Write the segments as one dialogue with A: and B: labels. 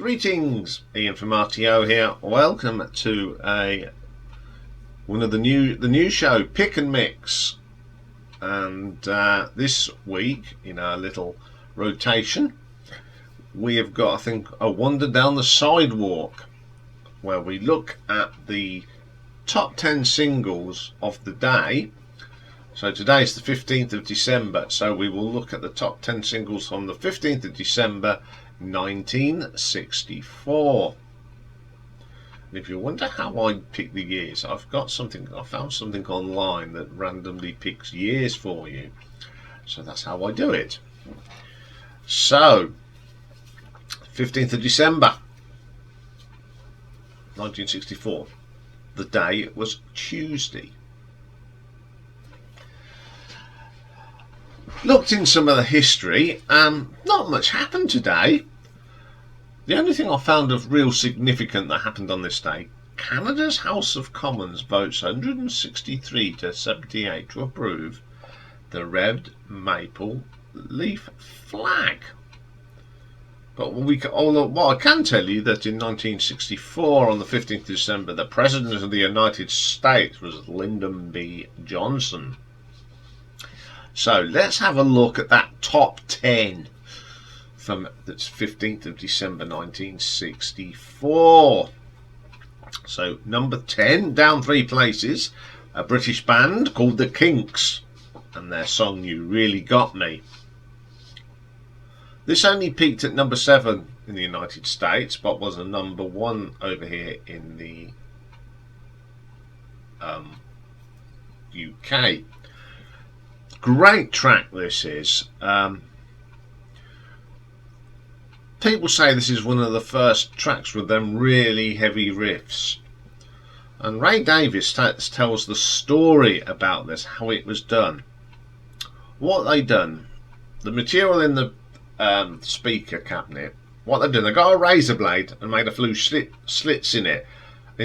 A: Greetings, Iain from RTO here. Welcome to one of the new show, Pick and Mix. And this week, in our little rotation, we have got, I think, a wander down the sidewalk, where we look at the top 10 singles of the day. So today is the 15th of December, so we will look at the top 10 singles on the 15th of December 1964. And if you wonder how I pick the years, I found something online that randomly picks years for you. So that's how I do it. So 15th of December 1964. The day was Tuesday. Looked in some of the history, not much happened today. The only thing I found of real significant that happened on this day: Canada's House of Commons votes 163 to 78 to approve the red maple leaf flag. But what I can tell you that in 1964, on the 15th of December, the President of the United States was Lyndon B. Johnson. So let's have a look at that top 10 that's 15th of December 1964. So number 10, down 3 places, a British band called the Kinks and their song You Really Got Me. This only peaked at number 7 in the United States, but was a number 1 over here in the UK. Great track this is. People say this is one of the first tracks with them really heavy riffs. And Ray Davies tells the story about this, how it was done. What they done, the material in the speaker cabinet, what they've done, they got a razor blade and made a few slits in it,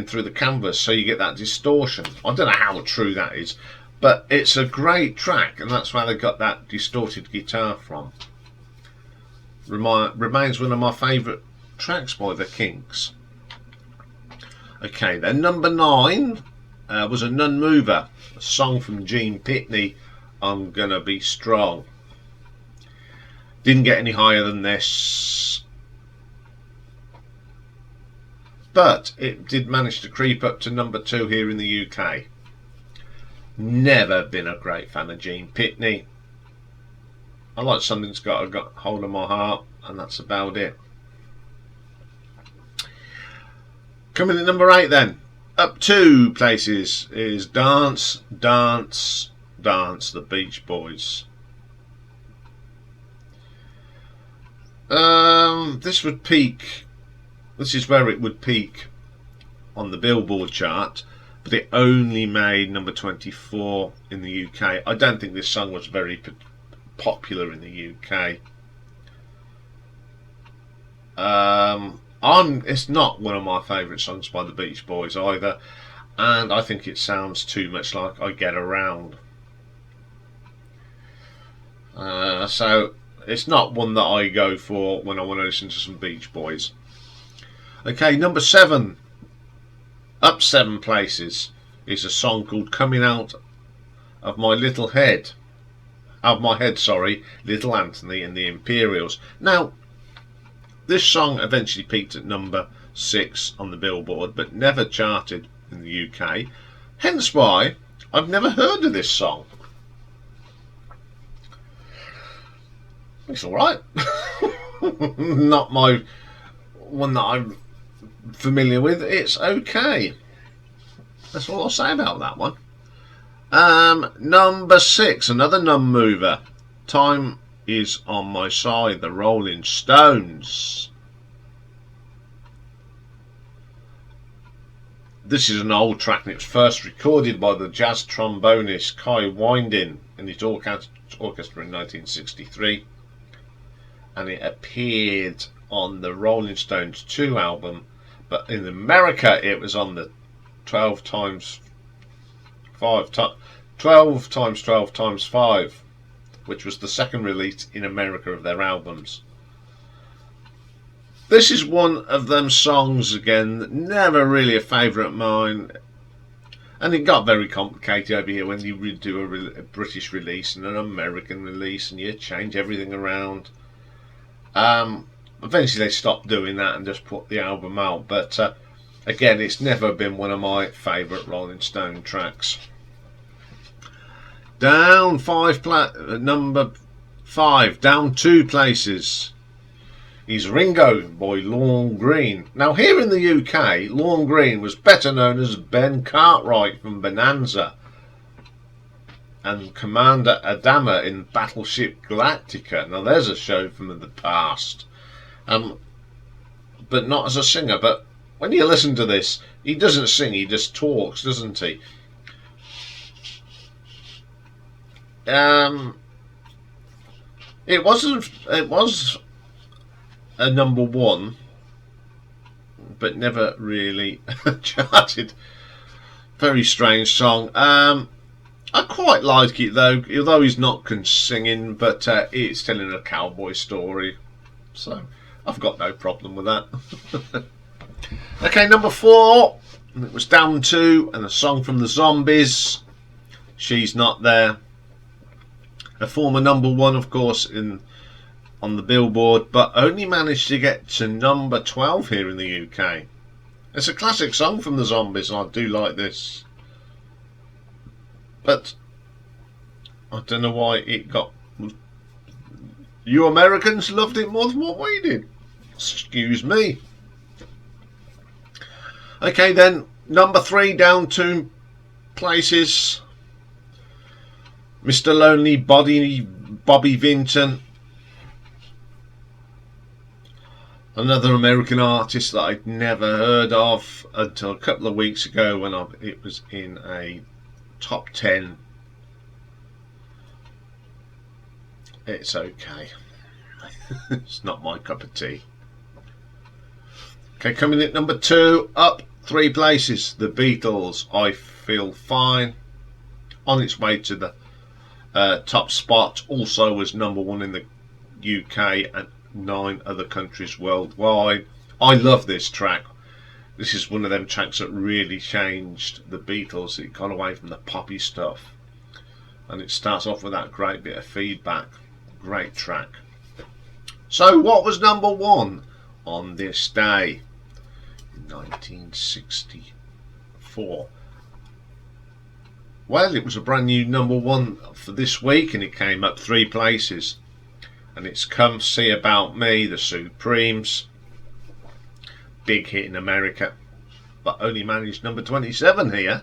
A: through the canvas, so you get that distortion. I don't know how true that is, but it's a great track, and that's where they got that distorted guitar from. Remains one of my favourite tracks by the Kinks. Okay, then number 9 was a non-mover, a song from Gene Pitney, I'm Gonna Be Strong. Didn't get any higher than this, but it did manage to creep up to number 2 here in the UK. Never been a great fan of Gene Pitney. I like Something That's Got a Hold of My Heart, and that's about it. Coming at number 8 then, up 2 places, is Dance, Dance, Dance, the Beach Boys. This is where it would peak on the Billboard chart, but it only made number 24 in the UK. I don't think this song was very popular in the UK. It's not one of my favourite songs by the Beach Boys either, and I think it sounds too much like I Get Around. So it's not one that I go for when I want to listen to some Beach Boys. Okay, number 7, up 7 places, is a song called Coming Out of My Head, Little Anthony and the Imperials. Now, this song eventually peaked at number 6 on the Billboard, but never charted in the UK, hence why I've never heard of this song. It's alright. Not my one that I'm familiar with. It's okay. That's all I'll say about that one. Number 6, another non-mover, Time Is On My Side, the Rolling Stones. This is an old track, and it was first recorded by the jazz trombonist Kai Winding in his orchestra in 1963, and it appeared on the Rolling Stones 2 album, but in America it was on the 12 times 12 times 5, which was the second release in America of their albums. This is one of them songs again, never really a favourite of mine. And it got very complicated over here when you do a British release and an American release and you change everything around. Eventually they stopped doing that and just put the album out. But again, it's never been one of my favourite Rolling Stone tracks. Down number 5, down 2 places, is Ringo by Lorne Greene. Now here in the UK, Lorne Greene was better known as Ben Cartwright from Bonanza and Commander Adama in Battleship Galactica. Now there's a show from the past, but not as a singer. But when you listen to this, he doesn't sing, he just talks, doesn't he? It was a number 1, but never really charted. Very strange song. I quite like it though, although he's not singing, but it's telling a cowboy story, so I've got no problem with that. Okay, number 4, it was down 2, and a song from the Zombies, She's Not There. A former number 1, of course, on the Billboard, but only managed to get to number 12 here in the UK. It's a classic song from the Zombies, and I do like this. But I don't know why it got... You Americans loved it more than what we did. Excuse me. Okay then, number 3, down 2 places. Mr. Lonely Bobby Vinton. Another American artist that I'd never heard of until a couple of weeks ago when it was in a top 10. It's okay. It's not my cup of tea. Okay, coming in at number 2, up 3 places, The Beatles, I Feel Fine. On its way to the top spot, also was number 1 in the UK and 9 other countries worldwide. I love this track. This is one of them tracks that really changed the Beatles. It got away from the poppy stuff, and it starts off with that great bit of feedback. Great track. So what was number 1 on this day in 1964? Well, it was a brand new number 1 for this week, and it came up 3 places. And it's Come See About Me, the Supremes. Big hit in America, but only managed number 27 here.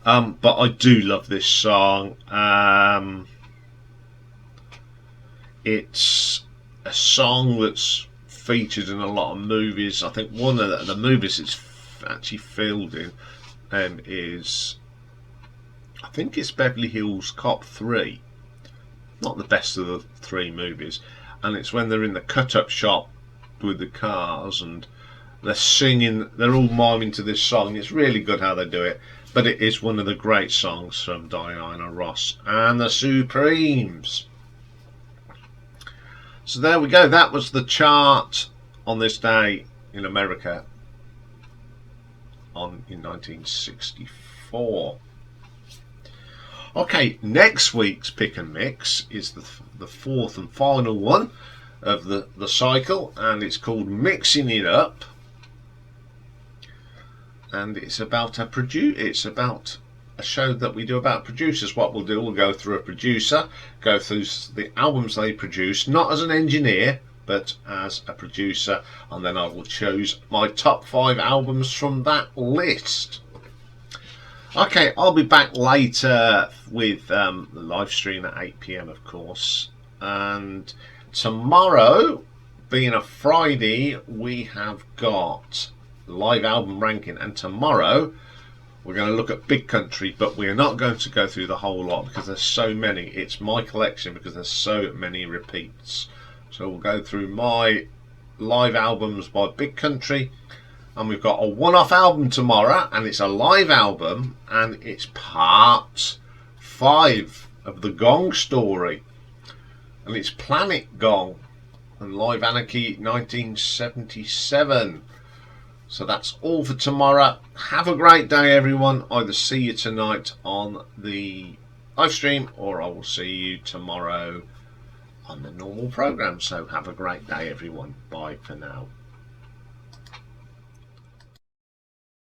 A: But I do love this song. It's a song that's featured in a lot of movies. I think one of the movies it's actually filmed in is... I think it's Beverly Hills Cop 3. Not the best of the 3 movies. And it's when they're in the cut-up shop with the cars and they're singing, they're all miming to this song. It's really good how they do it. But it is one of the great songs from Diana Ross and the Supremes. So there we go. That was the chart on this day in America in 1964. Okay, next week's pick and mix is the 4th and final one of the cycle, and it's called Mixing It Up, and it's about a show that we do about producers. What we'll do, we'll go through a producer, go through the albums they produce, not as an engineer but as a producer, and then I will choose my top 5 albums from that list. Okay, I'll be back later with the live stream at 8 PM, of course. And tomorrow, being a Friday, we have got live album ranking. And tomorrow, we're going to look at Big Country, but we're not going to go through the whole lot because there's so many. It's my collection because there's so many repeats. So we'll go through my live albums by Big Country. And we've got a one-off album tomorrow, and it's a live album, and it's part 5 of the Gong story, and it's Planet Gong. and Live Anarchy 1977. So that's all for tomorrow. Have a great day, everyone. Either see you tonight on the live stream, or I will see you tomorrow on the normal program. So have a great day, everyone. Bye for now.